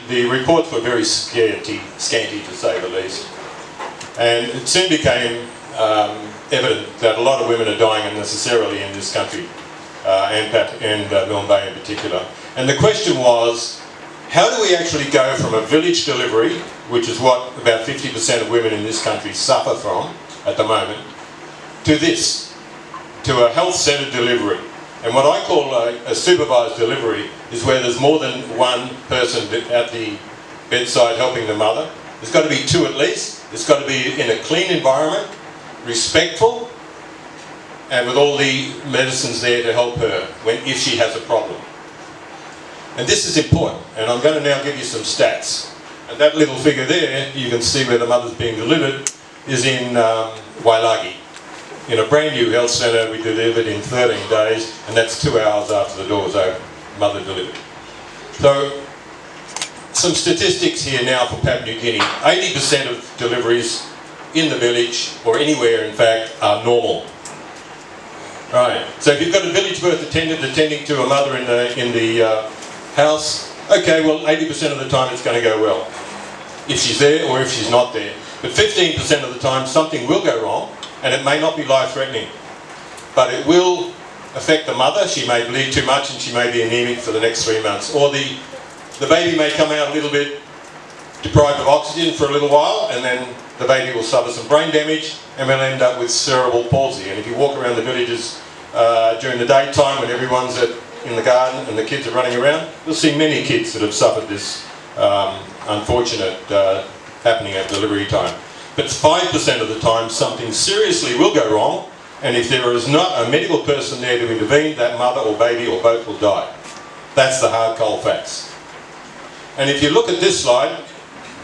the reports were very scanty to say the least. And it soon became evident that a lot of women are dying unnecessarily in this country, and Milne Bay in particular. And the question was, how do we actually go from a village delivery, which is what about 50% of women in this country suffer from at the moment, to this, to a health-centred delivery? And what I call a supervised delivery is where there's more than one person at the bedside helping the mother. There's got to be two at least. It's got to be in a clean environment, respectful, and with all the medicines there to help her if she has a problem. And this is important, and I'm going to now give you some stats. And that little figure there, you can see where the mother's being delivered, is in Wailagi. In a brand new health centre, we delivered in 13 days, and that's 2 hours after the door was open, mother delivered. So, some statistics here now for Papua New Guinea. 80% of deliveries in the village, or anywhere in fact, are normal. Right, so if you've got a village birth attendant attending to a mother in the house, okay, well 80% of the time it's going to go well. If she's there or if she's not there. But 15% of the time something will go wrong, and it may not be life-threatening, but it will affect the mother. She may bleed too much and she may be anemic for the next 3 months. Or the baby may come out a little bit deprived of oxygen for a little while, and then the baby will suffer some brain damage and will end up with cerebral palsy. And if you walk around the villages during the daytime when everyone's in the garden and the kids are running around, you'll see many kids that have suffered this unfortunate happening at delivery time. But 5% of the time something seriously will go wrong, and if there is not a medical person there to intervene, that mother or baby or both will die. That's the hard cold facts. And if you look at this slide,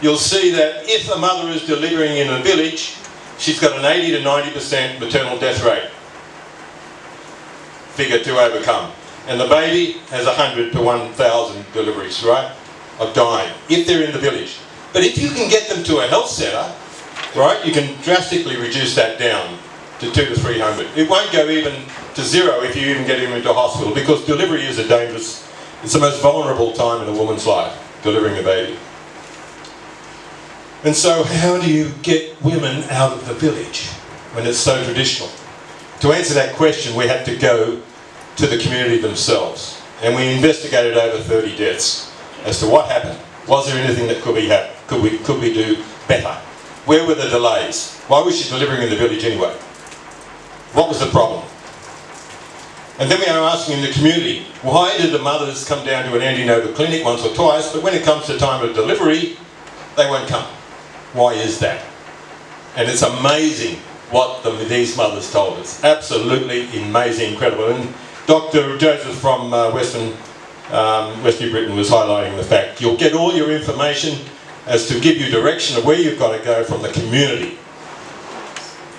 you'll see that if a mother is delivering in a village, she's got an 80 to 90% maternal death rate figure to overcome. And the baby has 100 to 1,000 deliveries, right, of dying, if they're in the village. But if you can get them to a health centre, right, you can drastically reduce that down to 200 to 300. It won't go even to zero if you even get him into hospital, because delivery is a dangerous, it's the most vulnerable time in a woman's life, delivering a baby. And so how do you get women out of the village when it's so traditional? To answer that question, we had to go to the community themselves, and we investigated over 30 deaths as to what happened. Was there anything that could we do better? Where were the delays? Why was she delivering in the village anyway? What was the problem? And then we are asking in the community, why did the mothers come down to an antenatal clinic once or twice, but when it comes to time of delivery, they won't come? Why is that? And it's amazing what these mothers told us. Absolutely amazing, incredible. And Dr. Joseph from West New Britain was highlighting the fact you'll get all your information as to give you direction of where you've got to go from the community.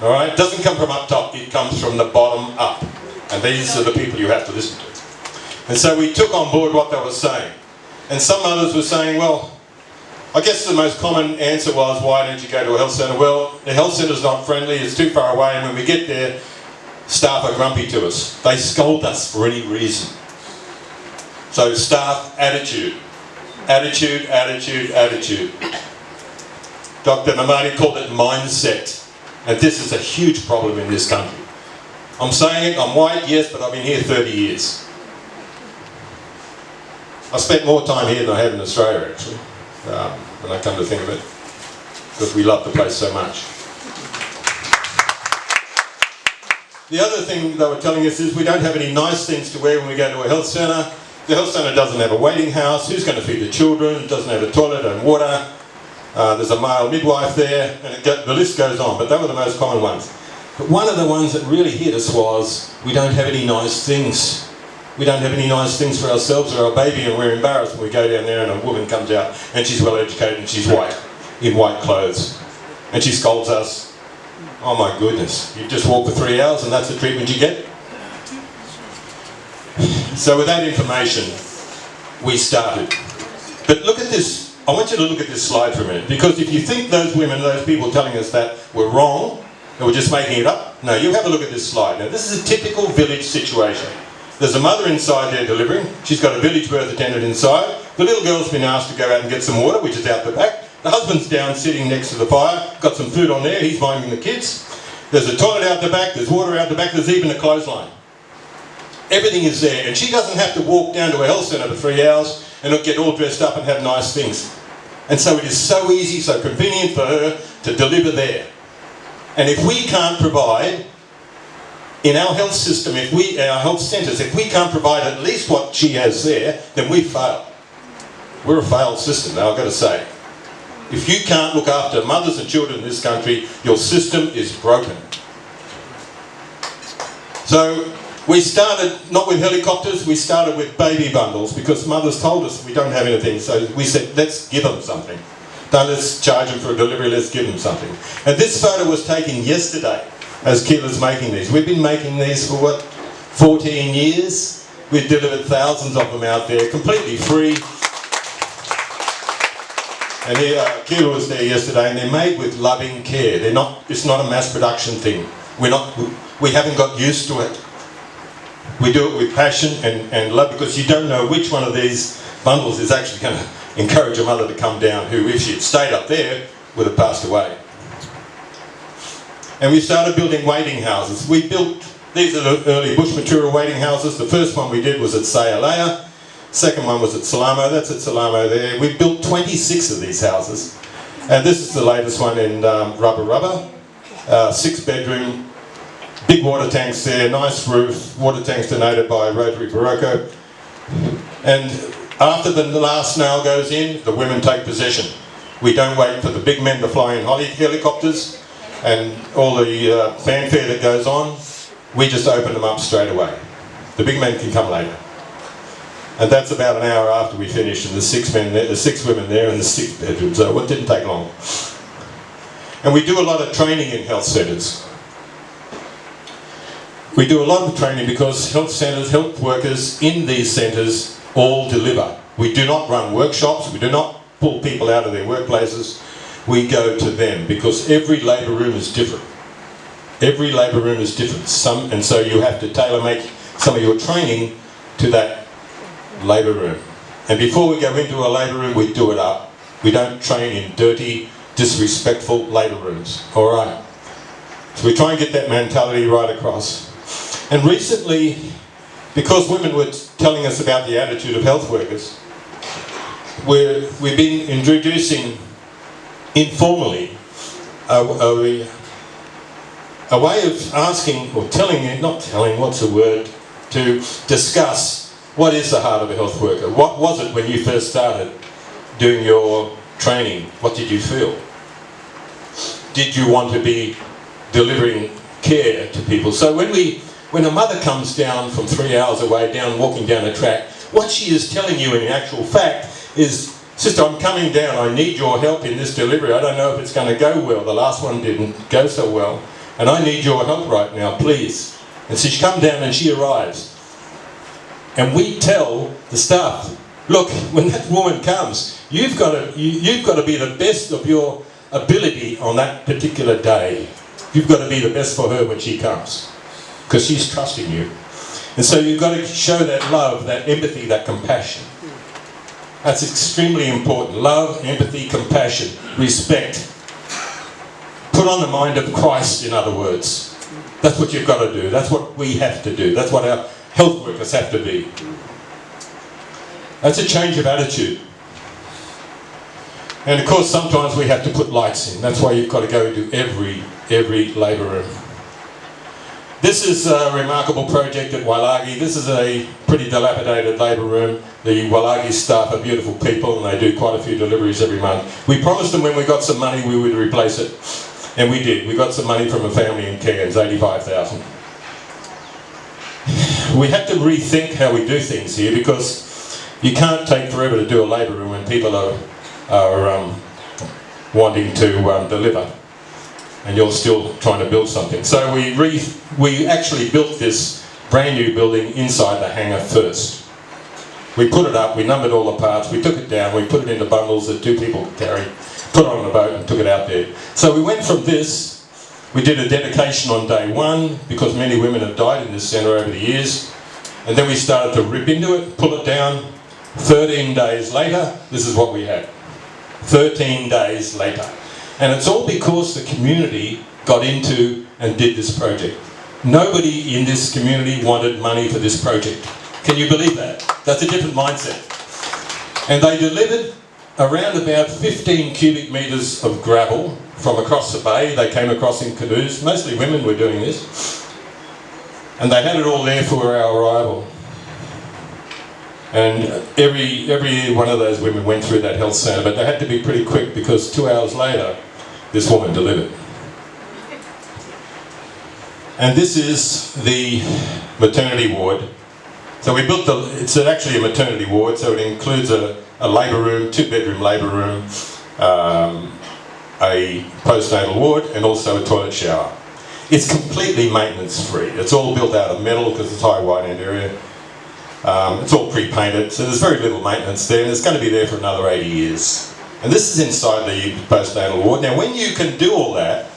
All right? It doesn't come from up top, it comes from the bottom up. And these are the people you have to listen to. And so we took on board what they were saying. And some others were saying, well, I guess the most common answer was, why don't you go to a health centre? Well, the health centre's not friendly, it's too far away, and when we get there, staff are grumpy to us. They scold us for any reason. So staff attitude. Attitude, attitude, attitude. Dr. Mamadi called it mindset. And this is a huge problem in this country. I'm saying it, I'm white, yes, but I've been here 30 years. I spent more time here than I have in Australia, actually, when I come to think of it, because we love the place so much. The other thing they were telling us is we don't have any nice things to wear when we go to a health centre. The health centre doesn't have a waiting house. Who's going to feed the children? It doesn't have a toilet and water. There's a male midwife there, and the list goes on, but they were the most common ones. But one of the ones that really hit us was, we don't have any nice things. We don't have any nice things for ourselves or our baby, and we're embarrassed when we go down there and a woman comes out and she's well educated and she's white, in white clothes. And she scolds us. Oh my goodness, you just walk for 3 hours and that's the treatment you get? So with that information, we started. But look at this, I want you to look at this slide for a minute, because if you think those women, those people telling us that were wrong, they were just making it up, no, you have a look at this slide. Now this is a typical village situation. There's a mother inside there delivering, she's got a village birth attendant inside, The little girl's been asked to go out and get some water, which is out the back. The husband's down sitting next to the fire, got some food on there, he's minding the kids. There's a toilet out the back, there's water out the back, there's even a clothesline. Everything is there, and she doesn't have to walk down to a health centre for 3 hours and not get all dressed up and have nice things. And so it is so easy, so convenient for her to deliver there. And if we can't provide, in our health system, our health centres, if we can't provide at least what she has there, then we fail. We're a failed system, now I've got to say. If you can't look after mothers and children in this country, your system is broken. So we started not with helicopters, we started with baby bundles because mothers told us we don't have anything. So we said, let's give them something. Don't let's charge them for a delivery, let's give them something. And this photo was taken yesterday as Keela's making these. We've been making these for what, 14 years? We've delivered thousands of them out there, completely free. And here, Keela was there yesterday, and they're made with loving care. It's not a mass production thing. We haven't got used to it. We do it with passion and love, because you don't know which one of these bundles is actually going to encourage a mother to come down who, if she had stayed up there, would have passed away. And we started building waiting houses. These are the early bush material waiting houses. The first one we did was at Sayalea. Second one was at Salamo, that's at Salamo there. We built 26 of these houses. And this is the latest one in Rubber. 6-bedroom, big water tanks there, nice roof, water tanks donated by Rotary Barocco. And after the last nail goes in, the women take possession. We don't wait for the big men to fly in helicopters and all the fanfare that goes on. We just open them up straight away. The big men can come later. And that's about an hour after we finished, and there's 6 women there in the 6 bedrooms, so it didn't take long. And we do a lot of training in health centres. We do a lot of training because health centres, health workers in these centres all deliver. We do not run workshops, we do not pull people out of their workplaces, we go to them, because every labour room is different. Every labour room is different, and so you have to tailor-make some of your training to that labour room. And before we go into a labour room, we do it up. We don't train in dirty, disrespectful labour rooms. Alright. So we try and get that mentality right across. And recently, because women were telling us about the attitude of health workers, we've been introducing informally a way of asking, or telling, not telling, what's the word, to discuss what is the heart of a health worker? What was it when you first started doing your training? What did you feel? Did you want to be delivering care to people? So when a mother comes down from 3 hours away, walking down a track, what she is telling you in actual fact is, sister, I'm coming down, I need your help in this delivery. I don't know if it's going to go well. The last one didn't go so well. And I need your help right now, please. And so she comes down and she arrives. And we tell the staff, look, when that woman comes, you've got to be the best of your ability on that particular day. You've got to be the best for her when she comes, because she's trusting you. And so you've got to show that love, that empathy, that compassion. That's extremely important. Love, empathy, compassion, respect. Put on the mind of Christ, in other words. That's what you've got to do. That's what we have to do. That's what our health workers have to be. That's a change of attitude. And of course sometimes we have to put lights in. That's why you've got to go into every labour room. This is a remarkable project at Wailagi. This is a pretty dilapidated labour room. The Wailagi staff are beautiful people and they do quite a few deliveries every month. We promised them when we got some money we would replace it. And we did. We got some money from a family in Cairns, 85,000. We have to rethink how we do things here, because you can't take forever to do a labour room when people are wanting to deliver, and you're still trying to build something. So we actually built this brand new building inside the hangar first. We put it up, we numbered all the parts, we took it down, we put it into bundles that 2 people could carry, put it on a boat and took it out there. So we went from this. We did a dedication on day 1 because many women have died in this centre over the years, and then we started to rip into it, pull it down, 13 days later, this is what we had. 13 days later. And it's all because the community got into and did this project. Nobody in this community wanted money for this project. Can you believe that? That's a different mindset. And they delivered around about 15 cubic metres of gravel from across the bay. They came across in canoes. Mostly women were doing this. And they had it all there for our arrival. And every one of those women went through that health centre, but they had to be pretty quick because 2 hours later, this woman delivered. And this is the maternity ward. So we built it's actually a maternity ward, so it includes a labour room, 2-bedroom labour room, a postnatal ward, and also a toilet shower. It's completely maintenance free. It's all built out of metal because it's a high wide end area. It's all pre-painted, so there's very little maintenance there, and it's going to be there for another 80 years. And this is inside the postnatal ward. Now when you can do all that,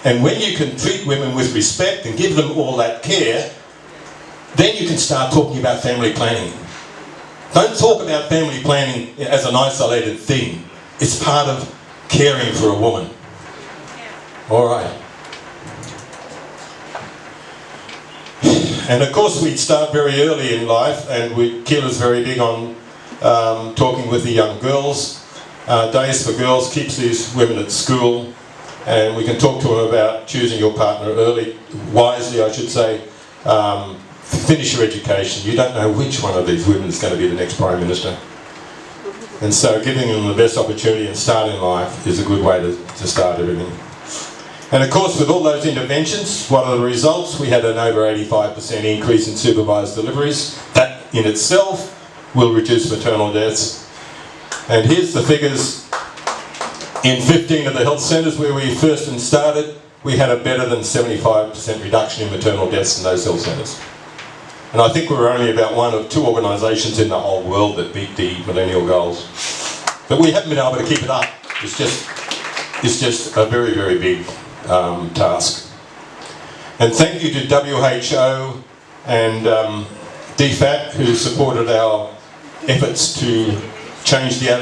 and when you can treat women with respect and give them all that care, then you can start talking about family planning. Don't talk about family planning as an isolated thing. It's part of caring for a woman. All right. And of course we'd start very early in life, and Keela's very big on talking with the young girls. Days for Girls keeps these women at school, and we can talk to them about choosing your partner early, wisely I should say. Finish your education. You don't know which one of these women is going to be the next Prime Minister. And so giving them the best opportunity and start in life is a good way to start everything. And of course with all those interventions, what are the results? We had an over 85% increase in supervised deliveries. That in itself will reduce maternal deaths. And here's the figures. In 15 of the health centres where we first started, we had a better than 75% reduction in maternal deaths in those health centres. And I think we were only about one of 2 organisations in the whole world that beat the millennial goals. But we haven't been able to keep it up. It's just a very, very big task. And thank you to WHO and DFAT who supported our efforts to change the attitude